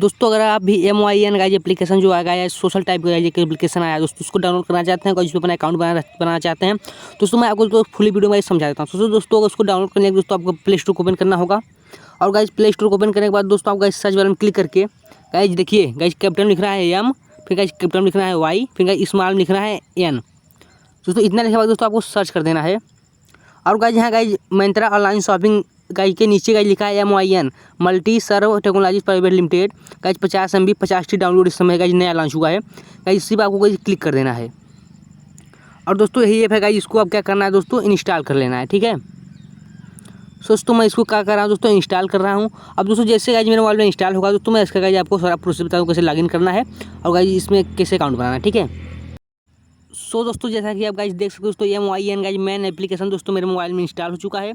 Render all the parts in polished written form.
दोस्तों अगर आप भी MYN गाइज एप्लीकेशन जो आएगा या सोशल टाइप का एक एप्लीकेशन आया दोस्तों उसको डाउनलोड करना चाहते हैं, जिसमें अपना अकाउंट बनाना चाहते हैं दोस्तों मैं आपको तो फुली वीडियो में समझा देता हूँ। दोस्तों अगर उसको डाउनलोड करने के दोस्तों आपको प्ले स्टोर को ओपन करना होगा और गाइज प्ले स्टोर को ओपन करने के बाद दोस्तों आप गाइज सर्च वाले में क्लिक करके गाइज देखिए गाइज कैपिटल लिख रहा है M, फिर गाइज कैपिटल लिख रहा है Y, फिर गाइज स्मॉल लिख रहा है N। दोस्तों इतना लिखने के बाद दोस्तों आपको सर्च कर देना है और गाइज यहाँ guys Myntra online shopping guys के नीचे गाइज लिखा है MYN multi serve technologies private limited guys 50 MB 50T download इस समय गाइज नया लॉन्च हुआ है। गाइज इसी पर आपको गाइज क्लिक कर देना है और दोस्तों यही ऐप है गाइज, इसको आप क्या करना है दोस्तों इंस्टॉल कर लेना है। ठीक है दोस्तों मैं इसको क्या कर रहा हूँ दोस्तों इंस्टॉल कर रहा हूँ। अब दोस्तों जैसे गाइज मेरे मोबाइल में इंस्टॉल होगा दोस्तों मैं इसका गाइज आपको सारा प्रोसेस बता दूँ कैसे लॉगिन करना है और गाइज इसमें कैसे अकाउंट बनाना है। ठीक है दोस्तों जैसा कि आप गाइज देख सकते हो दोस्तों MYN गाइज मैन एप्लीकेशन दोस्तों मेरे मोबाइल में इंस्टॉल हो चुका है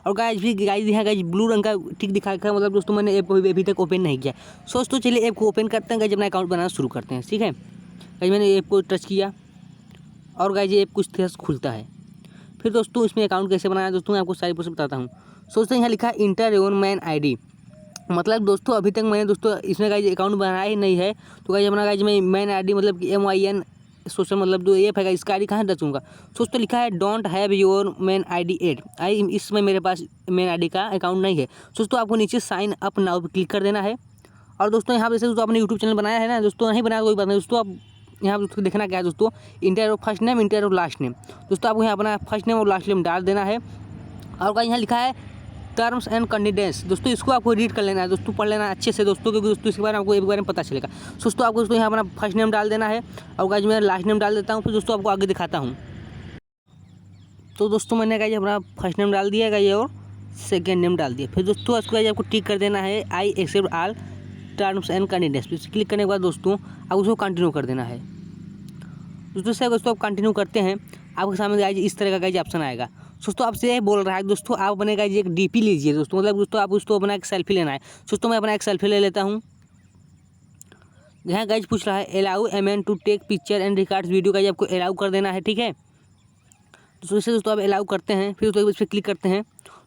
और गाइज भी गाइज यहाँ गाइज ब्लू रंग का टिक दिखा है, मतलब दोस्तों मैंने ऐप अभी तक ओपन नहीं किया। दोस्तों चलिए ऐप को ओपन करते हैं गाइज, अपना अकाउंट बनाना शुरू करते हैं। ठीक है गाइज मैंने ऐप को टच किया और गाइज ऐप कुछ तरह से खुलता है। फिर दोस्तों इसमें अकाउंट कैसे बनाना है दोस्तों मैं आपको सारी प्रोसेस बताता हूँ। दोस्तों यहाँ लिखा है इंटर योर मैन ID, मतलब दोस्तों अभी तक मैंने दोस्तों इसमें गाइज अकाउंट बनाया ही नहीं है तो गाइज अपना गाइज मैं मैन ID मतलब कि MYN सोशल मतलब जो ऐप है इसका ID कहाँ रचूँगा। दोस्तों लिखा है don't have your man ID add, इसमें मेरे पास मैन ID का अकाउंट नहीं है। दोस्तों आपको नीचे साइन अप नाउ पर क्लिक कर देना है और दोस्तों यहाँ पर जैसे दोस्तों आपने यूट्यूब चैनल बनाया है ना दोस्तों, नहीं बनाया कोई बात नहीं दोस्तों। आप यहाँ पर देखना क्या है दोस्तों inter of first name inter of last name, दोस्तों आपको यहाँ अपना फर्स्ट नेम और लास्ट नेम डाल देना है और गाइस यहाँ लिखा है टर्म्स एंड कंडीशंस, दोस्तों इसको आपको रीड कर लेना है दोस्तों, पढ़ लेना अच्छे से दोस्तों, क्योंकि दोस्तों इसके बारे में आपको एक बारे में पता चलेगा। दोस्तों आपको दोस्तों यहाँ अपना फर्स्ट नेम डाल देना है और गाइस मैं लास्ट नेम डाल देता हूँ, फिर दोस्तों आपको आगे दिखाता हूँ। तो दोस्तों मैंने गाइस अपना फर्स्ट नेम डाल दिया गाइस और सेकेंड नेम डाल दिया। फिर दोस्तों इसको गाइस आपको टिक कर देना है I accept all terms and conditions, click करने के बाद दोस्तों आप उसको कंटिन्यू कर देना है। दोस्तों आप कंटिन्यू करते हैं आपके सामने गाइज इस तरह का गाइज ऑप्शन आएगा। दोस्तों आपसे यह बोल रहा है दोस्तों आप अपने गाइज एक DP लीजिए दोस्तों, मतलब दोस्तों आप उसको अपना एक सेल्फी लेना है। दोस्तों मैं अपना एक सेल्फी ले लेता हूँ। यहाँ गाइज पूछ रहा है allow MN to take picture and records video, guys आपको अलाउ कर देना है। ठीक है दोस्तों इसे दोस्तों आप अलाउ करते हैं, फिर दोस्तों इस पर क्लिक करते हैं।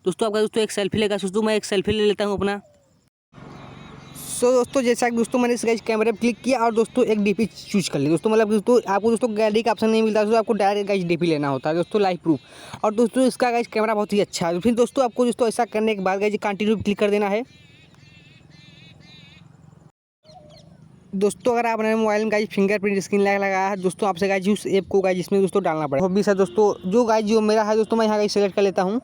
दोस्तों आपका दोस्तों एक सेल्फी लेगा, दोस्तों मैं एक सेल्फी ले लेता हूँ अपना। दोस्तों जैसा कि दोस्तों मैंने इस गाइज कैमरे पर क्लिक किया और दोस्तों एक DP चूज कर लिया दोस्तों, मतलब दोस्तों आपको दोस्तों गैलरी का ऑप्शन नहीं मिलता दोस्तों, आपको डायरेक्ट गाइज DP लेना होता है दोस्तों लाइव प्रूफ। और दोस्तों इसका गाइज कैमरा बहुत ही अच्छा है। फिर दोस्तों आपको दोस्तों ऐसा करने के बाद गाइज कंटिन्यू क्लिक कर देना है। दोस्तों अगर आपने मोबाइल में गाइज फिंगरप्रिंट स्क्रीन लगाया है दोस्तों आपसे गाइज उस ऐप को गाइज इसमें दोस्तों डालना पड़ेगा। हॉबीज है दोस्तों जो गाइज जो मेरा है दोस्तों मैं यहाँ गाइज सेलेक्ट कर लेता हूँ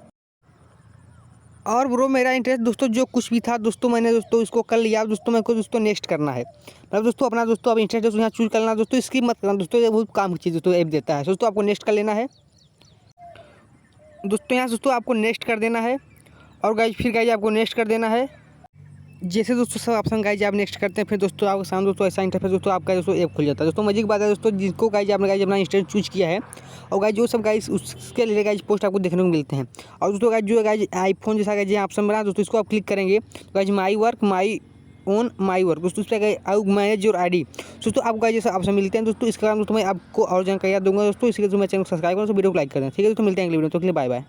और ब्रो मेरा इंटरेस्ट दोस्तों जो कुछ भी था दोस्तों मैंने दोस्तों इसको कर लिया। दोस्तों मेरे को दोस्तों नेक्स्ट करना है, मतलब दोस्तों अपना दोस्तों अब इंटरेस्ट दोस्तों यहाँ चूज करना दोस्तों, इसकी मत करना दोस्तों, ये बहुत काम की चीज़ दोस्तों ऐप देता है। दोस्तों आपको नेक्स्ट कर लेना है दोस्तों, यहाँ दोस्तों आपको नेक्स्ट कर देना है और गाइज फिर गाइज आपको नेक्स्ट कर देना है। जैसे दोस्तों सब ऑप्शन गाइज आप नेक्स्ट करते हैं फिर दोस्तों आपके सामने दोस्तों ऐसा इंटरफेस दोस्तों आपका दोस्तों ऐप खुल जाता है। दोस्तों मजे की बात है दोस्तों जिसको गाइज आपने गाइज अपना इंस्टेंट चूज किया है और गाइज जो सब गाइज उसके लिए गाइज पोस्ट आपको देखने को मिलते हैं। और दोस्तों गाइज जो गाइज आईफोन जैसा गाइज ऑप्शन बना दोस्तों इसको आप क्लिक करेंगे तो guys my work my own my work दोस्तों उस पर मैनेज योर ID दोस्तों आपको गाइज जैसा ऑप्शन मिलते हैं दोस्तों। इसके कारण दोस्तों मैं आपको और जानकारी दूंगा दोस्तों, इसलिए मैं चैनल को सब्सक्राइब करूँ, वीडियो को लाइक करें। ठीक है दोस्तों मिलते हैं अगले वीडियो, तो बाय बाय।